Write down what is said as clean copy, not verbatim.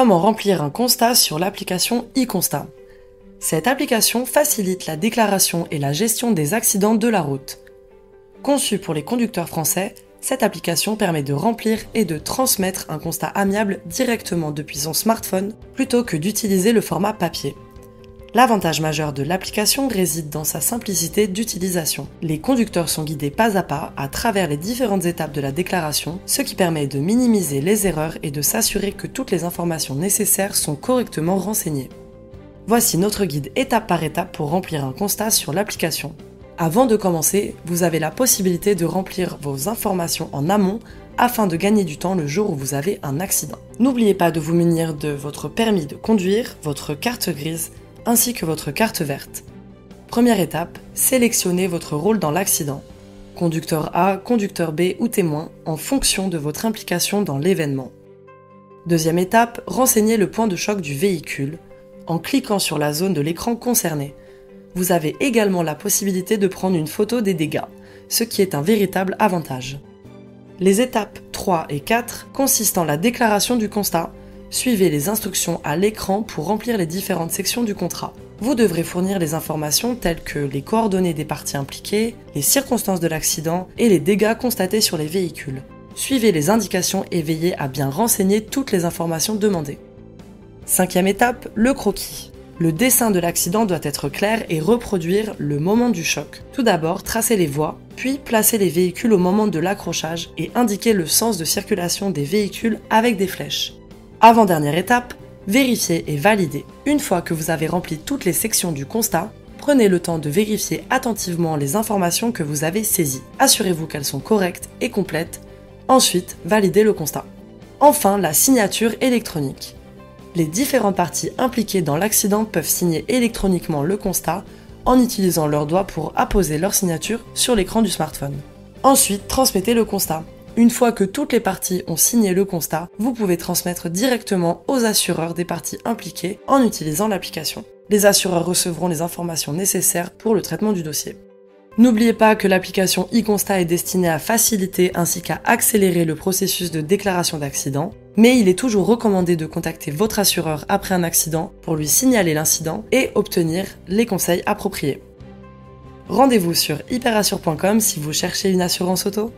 Comment remplir un constat sur l'application e-Constat? Cette application facilite la déclaration et la gestion des accidents de la route. Conçue pour les conducteurs français, cette application permet de remplir et de transmettre un constat amiable directement depuis son smartphone plutôt que d'utiliser le format papier. L'avantage majeur de l'application réside dans sa simplicité d'utilisation. Les conducteurs sont guidés pas à pas à travers les différentes étapes de la déclaration, ce qui permet de minimiser les erreurs et de s'assurer que toutes les informations nécessaires sont correctement renseignées. Voici notre guide étape par étape pour remplir un constat sur l'application. Avant de commencer, vous avez la possibilité de remplir vos informations en amont afin de gagner du temps le jour où vous avez un accident. N'oubliez pas de vous munir de votre permis de conduire, votre carte grise, ainsi que votre carte verte. Première étape, sélectionnez votre rôle dans l'accident. Conducteur A, conducteur B ou témoin, en fonction de votre implication dans l'événement. Deuxième étape, renseignez le point de choc du véhicule, en cliquant sur la zone de l'écran concernée. Vous avez également la possibilité de prendre une photo des dégâts, ce qui est un véritable avantage. Les étapes 3 et 4 consistent en la déclaration du constat. Suivez les instructions à l'écran pour remplir les différentes sections du contrat. Vous devrez fournir les informations telles que les coordonnées des parties impliquées, les circonstances de l'accident et les dégâts constatés sur les véhicules. Suivez les indications et veillez à bien renseigner toutes les informations demandées. Cinquième étape, le croquis. Le dessin de l'accident doit être clair et reproduire le moment du choc. Tout d'abord, tracez les voies, puis placez les véhicules au moment de l'accrochage et indiquez le sens de circulation des véhicules avec des flèches. Avant-dernière étape, vérifiez et validez. Une fois que vous avez rempli toutes les sections du constat, prenez le temps de vérifier attentivement les informations que vous avez saisies. Assurez-vous qu'elles sont correctes et complètes. Ensuite, validez le constat. Enfin, la signature électronique. Les différentes parties impliquées dans l'accident peuvent signer électroniquement le constat en utilisant leurs doigts pour apposer leur signature sur l'écran du smartphone. Ensuite, transmettez le constat. Une fois que toutes les parties ont signé le constat, vous pouvez transmettre directement aux assureurs des parties impliquées en utilisant l'application. Les assureurs recevront les informations nécessaires pour le traitement du dossier. N'oubliez pas que l'application e-Constat est destinée à faciliter ainsi qu'à accélérer le processus de déclaration d'accident, mais il est toujours recommandé de contacter votre assureur après un accident pour lui signaler l'incident et obtenir les conseils appropriés. Rendez-vous sur hyperassure.com si vous cherchez une assurance auto.